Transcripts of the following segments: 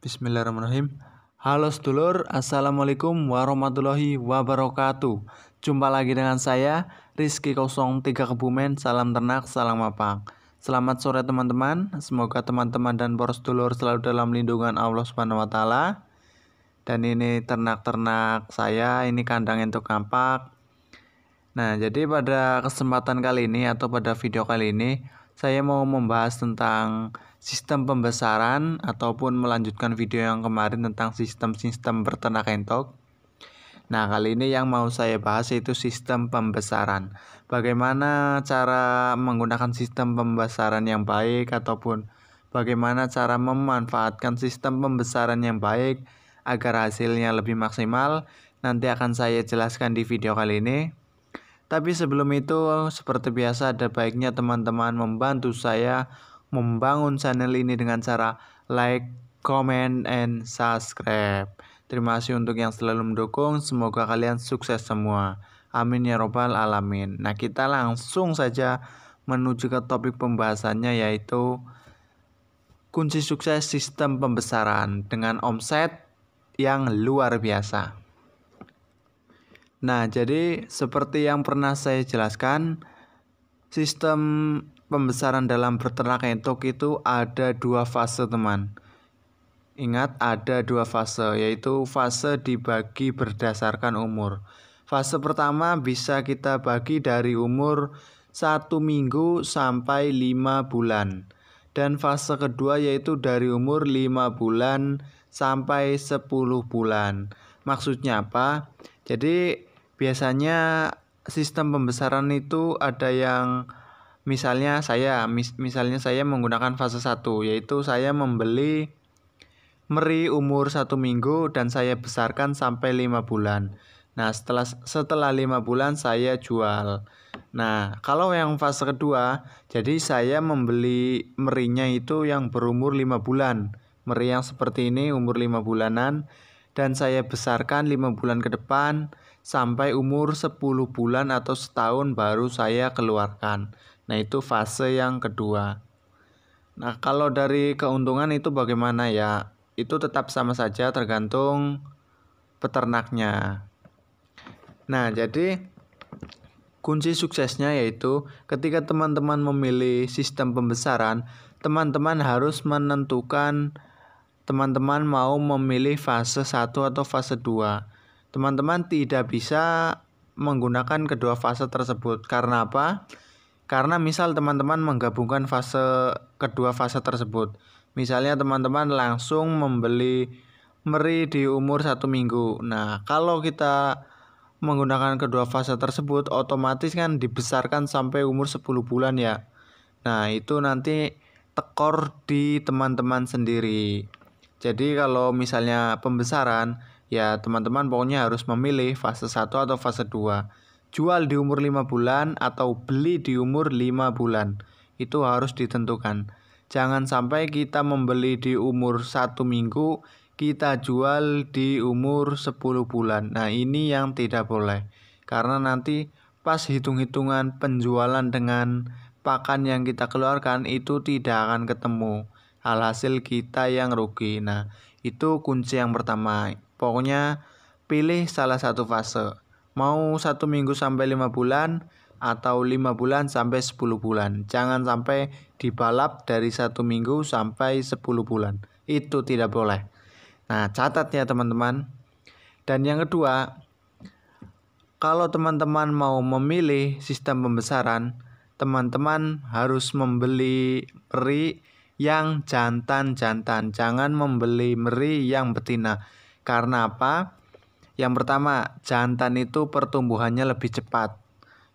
Bismillahirrahmanirrahim. Halo sedulur, assalamualaikum warahmatullahi wabarakatuh. Jumpa lagi dengan saya Rizky 03 Kebumen. Salam ternak, salam mapak. Selamat sore teman-teman. Semoga teman-teman dan para sedulur selalu dalam lindungan Allah Subhanahu wa taala. Dan ini ternak-ternak saya, ini kandang entok kampak. Nah, jadi pada kesempatan kali ini atau pada video kali ini saya mau membahas tentang sistem pembesaran ataupun melanjutkan video yang kemarin tentang sistem-sistem berternak entok. Nah, kali ini yang mau saya bahas yaitu sistem pembesaran. Bagaimana cara menggunakan sistem pembesaran yang baik ataupun bagaimana cara memanfaatkan sistem pembesaran yang baik agar hasilnya lebih maksimal. Nanti akan saya jelaskan di video kali ini. Tapi sebelum itu, seperti biasa ada baiknya teman-teman membantu saya membangun channel ini dengan cara like, comment, and subscribe. Terima kasih untuk yang selalu mendukung. Semoga kalian sukses semua. Amin ya robbal alamin. Nah, kita langsung saja menuju ke topik pembahasannya, yaitu kunci sukses sistem pembesaran dengan omset yang luar biasa. Nah, jadi seperti yang pernah saya jelaskan, sistem pembesaran dalam berternak entok itu ada dua fase, teman. Ingat, ada dua fase, yaitu fase dibagi berdasarkan umur. Fase pertama bisa kita bagi dari umur 1 minggu sampai 5 bulan. Dan fase kedua yaitu dari umur 5 bulan sampai 10 bulan. Maksudnya apa? Jadi biasanya sistem pembesaran itu ada yang misalnya saya menggunakan fase 1, yaitu saya membeli meri umur 1 minggu dan saya besarkan sampai 5 bulan. Nah, setelah 5 bulan saya jual. Nah, kalau yang fase kedua, jadi saya membeli merinya itu yang berumur 5 bulan. Meri yang seperti ini umur 5 bulanan dan saya besarkan 5 bulan ke depan sampai umur 10 bulan atau setahun baru saya keluarkan. Nah, itu fase yang kedua. Nah, kalau dari keuntungan itu bagaimana ya? Itu tetap sama saja tergantung peternaknya. Nah, jadi kunci suksesnya yaitu ketika teman-teman memilih sistem pembesaran, teman-teman harus menentukan teman-teman mau memilih fase 1 atau fase 2. Teman-teman tidak bisa menggunakan kedua fase tersebut. Karena apa? Karena misal teman-teman menggabungkan kedua fase tersebut. Misalnya teman-teman langsung membeli meri di umur 1 minggu. Nah, kalau kita menggunakan kedua fase tersebut, otomatis kan dibesarkan sampai umur 10 bulan ya. Nah, itu nanti tekor di teman-teman sendiri. Jadi kalau misalnya pembesaran, ya teman-teman pokoknya harus memilih fase 1 atau fase 2. Jual di umur 5 bulan atau beli di umur 5 bulan. Itu harus ditentukan. Jangan sampai kita membeli di umur 1 minggu, kita jual di umur 10 bulan. Nah, ini yang tidak boleh. Karena nanti pas hitung-hitungan penjualan dengan pakan yang kita keluarkan itu tidak akan ketemu. Alhasil kita yang rugi. Nah, itu kunci yang pertama. Pokoknya pilih salah satu fase. Mau 1 minggu sampai 5 bulan atau 5 bulan sampai 10 bulan. Jangan sampai dibalap dari 1 minggu sampai 10 bulan. Itu tidak boleh. Nah, catat ya teman-teman. Dan yang kedua, kalau teman-teman mau memilih sistem pembesaran, teman-teman harus membeli meri yang jantan-jantan. Jangan membeli meri yang betina. Karena apa? Yang pertama, jantan itu pertumbuhannya lebih cepat.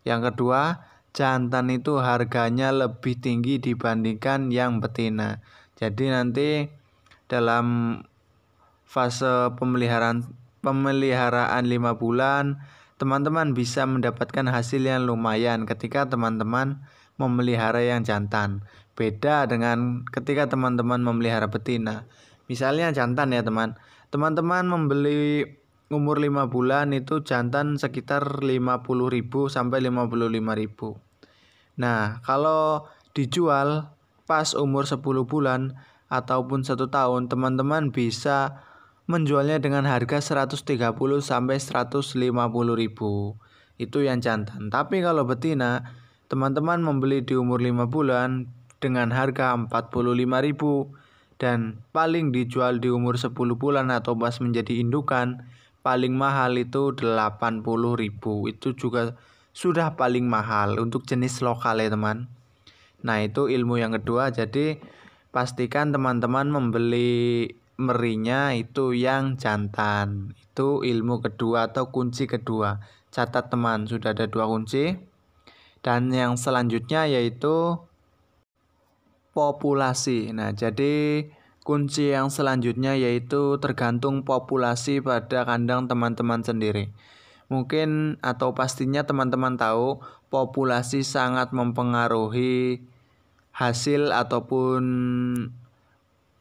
Yang kedua, jantan itu harganya lebih tinggi dibandingkan yang betina. Jadi nanti dalam fase pemeliharaan 5 bulan, teman-teman bisa mendapatkan hasil yang lumayan ketika teman-teman memelihara yang jantan. Beda dengan ketika teman-teman memelihara betina. Misalnya jantan ya teman-teman membeli umur 5 bulan itu jantan sekitar 50.000 sampai 55.000. Nah, kalau dijual pas umur 10 bulan ataupun 1 tahun, teman-teman bisa menjualnya dengan harga 130 sampai 150.000. Itu yang jantan. Tapi kalau betina, teman-teman membeli di umur 5 bulan dengan harga 45.000 dan paling dijual di umur 10 bulan atau pas menjadi indukan, paling mahal itu 80.000. Itu juga sudah paling mahal untuk jenis lokal ya teman. Nah itu ilmu yang kedua, jadi pastikan teman-teman membeli merinya itu yang jantan. Itu ilmu kedua atau kunci kedua. Catat teman, sudah ada 2 kunci. Dan yang selanjutnya yaitu populasi. Nah jadi kunci yang selanjutnya yaitu tergantung populasi pada kandang teman-teman sendiri. Mungkin atau pastinya teman-teman tahu populasi sangat mempengaruhi hasil ataupun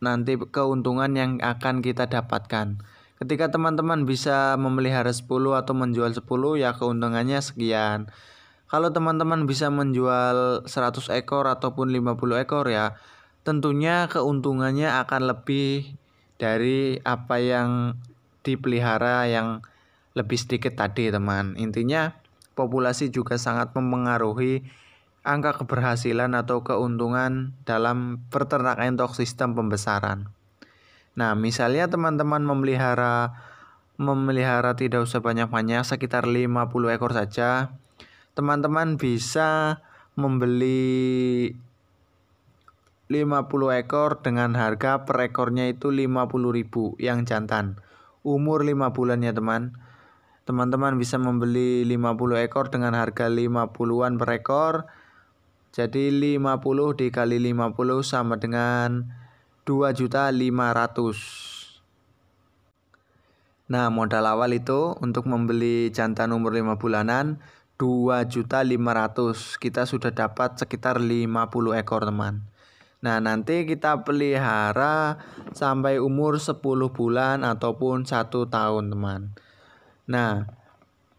nanti keuntungan yang akan kita dapatkan. Ketika teman-teman bisa memelihara 10 atau menjual 10 ya keuntungannya sekian. Kalau teman-teman bisa menjual 100 ekor ataupun 50 ekor ya tentunya keuntungannya akan lebih dari apa yang dipelihara yang lebih sedikit tadi teman. Intinya populasi juga sangat mempengaruhi angka keberhasilan atau keuntungan dalam peternakan untuk sistem pembesaran. Nah misalnya teman-teman memelihara tidak usah banyak-banyak, sekitar 50 ekor saja. Teman-teman bisa membeli 50 ekor dengan harga per ekornya itu 50.000 yang jantan. Umur 5 bulan ya teman. Teman-teman bisa membeli 50 ekor dengan harga 50-an per ekor. Jadi 50 dikali 50 sama dengan 2.500.000. Nah modal awal itu untuk membeli jantan umur 5 bulanan 2.500.000. Kita sudah dapat sekitar 50 ekor teman. Nah nanti kita pelihara sampai umur 10 bulan ataupun 1 tahun teman. Nah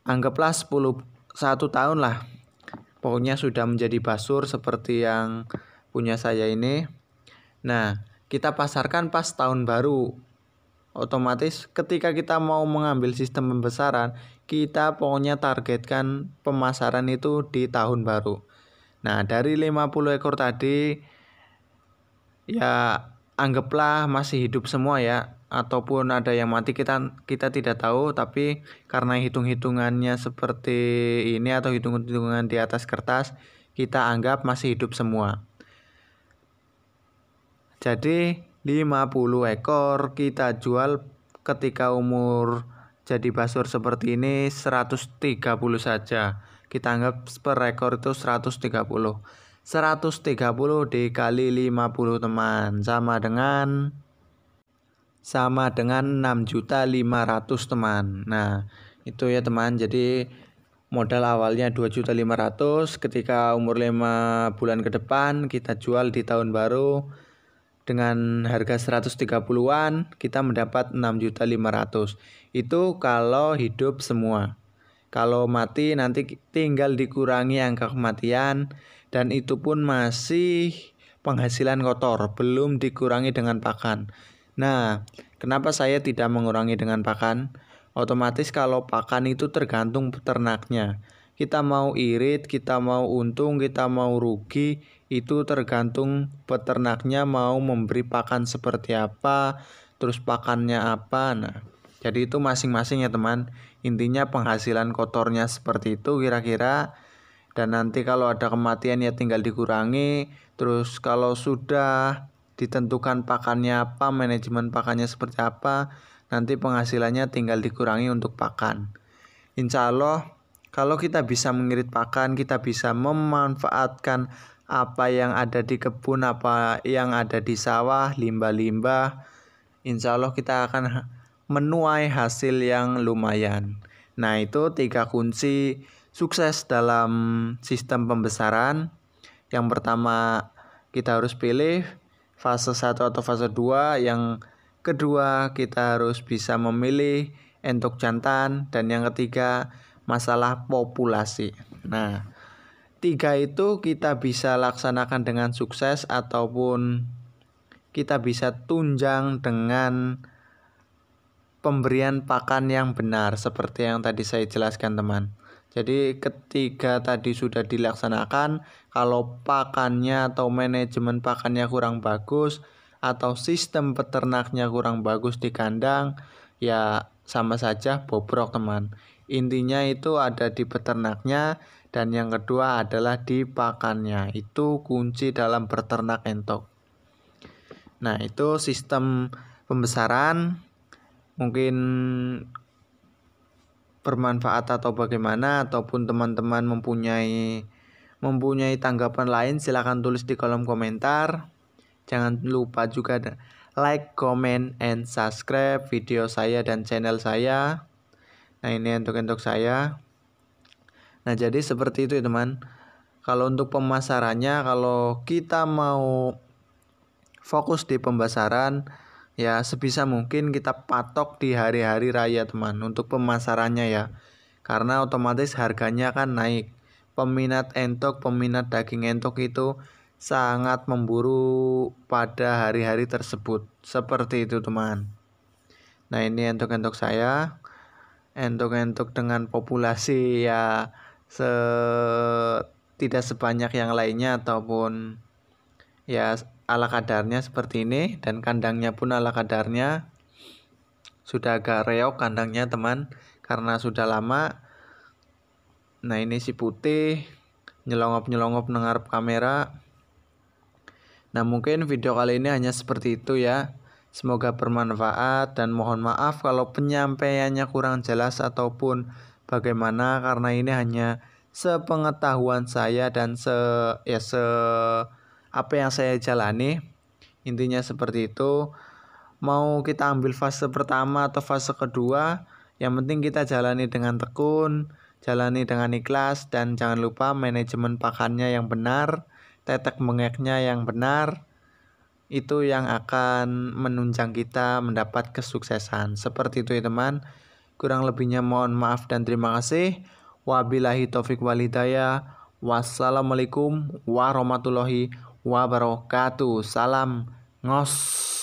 anggaplah 1 tahun lah. Pokoknya sudah menjadi basur seperti yang punya saya ini. Nah kita pasarkan pas tahun baru. Otomatis ketika kita mau mengambil sistem pembesaran, kita pokoknya targetkan pemasaran itu di tahun baru. Nah dari 50 ekor tadi ya anggaplah masih hidup semua ya, ataupun ada yang mati kita tidak tahu, tapi karena hitung-hitungannya seperti ini atau hitung-hitungan di atas kertas, kita anggap masih hidup semua. Jadi 50 ekor kita jual ketika umur jadi basur seperti ini 130 saja. Kita anggap per ekor itu 130. 130 dikali 50 teman sama dengan 6.500.000 teman. Nah itu ya teman, jadi modal awalnya 2.500.000, ketika umur 5 bulan ke depan kita jual di tahun baru dengan harga 130-an, kita mendapat 6.500.000. Itu kalau hidup semua. Kalau mati nanti tinggal dikurangi angka kematian, dan itu pun masih penghasilan kotor, belum dikurangi dengan pakan. Nah, kenapa saya tidak mengurangi dengan pakan? Otomatis kalau pakan itu tergantung peternaknya. Kita mau irit, kita mau untung, kita mau rugi, itu tergantung peternaknya mau memberi pakan seperti apa, terus pakannya apa. Nah, jadi itu masing-masing ya teman. Intinya penghasilan kotornya seperti itu kira-kira. Dan nanti kalau ada kematian ya tinggal dikurangi. Terus kalau sudah ditentukan pakannya apa, manajemen pakannya seperti apa, nanti penghasilannya tinggal dikurangi untuk pakan. Insya Allah kalau kita bisa mengirit pakan, kita bisa memanfaatkan apa yang ada di kebun, apa yang ada di sawah, limbah-limbah, insya Allah kita akan menuai hasil yang lumayan. Nah itu 3 kunci sukses dalam sistem pembesaran. Yang pertama kita harus pilih fase 1 atau fase 2. Yang kedua kita harus bisa memilih entok jantan. Dan yang ketiga masalah populasi. Nah 3 itu kita bisa laksanakan dengan sukses ataupun kita bisa tunjang dengan pemberian pakan yang benar seperti yang tadi saya jelaskan teman. Jadi ketika tadi sudah dilaksanakan, kalau pakannya atau manajemen pakannya kurang bagus atau sistem peternaknya kurang bagus di kandang, ya sama saja bobrok teman. Intinya itu ada di peternaknya, dan yang kedua adalah di pakannya. Itu kunci dalam beternak entok. Nah, itu sistem pembesaran. Mungkin bermanfaat atau bagaimana, ataupun teman-teman mempunyai tanggapan lain, silahkan tulis di kolom komentar. Jangan lupa juga like, comment, and subscribe video saya dan channel saya. Nah, ini untuk saya. Nah, jadi seperti itu ya teman. Kalau untuk pemasarannya, kalau kita mau fokus di pembesaran, ya sebisa mungkin kita patok di hari-hari raya teman untuk pemasarannya ya. Karena otomatis harganya kan naik. Peminat daging entok itu sangat memburu pada hari-hari tersebut. Seperti itu teman. Nah, ini entok saya. Entok dengan populasi ya tidak sebanyak yang lainnya, ataupun ya ala kadarnya seperti ini, dan kandangnya pun ala kadarnya. Sudah agak reok kandangnya teman karena sudah lama. Nah, ini si putih nyelongop ngarep kamera. Nah, mungkin video kali ini hanya seperti itu ya. Semoga bermanfaat, dan mohon maaf kalau penyampaiannya kurang jelas ataupun bagaimana, karena ini hanya sepengetahuan saya dan apa yang saya jalani. Intinya seperti itu. Mau kita ambil fase pertama atau fase kedua, yang penting kita jalani dengan tekun, jalani dengan ikhlas, dan jangan lupa manajemen pakannya yang benar, tetek bengeknya yang benar. Itu yang akan menunjang kita mendapat kesuksesan. Seperti itu ya teman. Kurang lebihnya mohon maaf dan terima kasih. Wabillahi taufik wal hidayah. Wassalamualaikum warahmatullahi wabarakatuh. Salam ngos.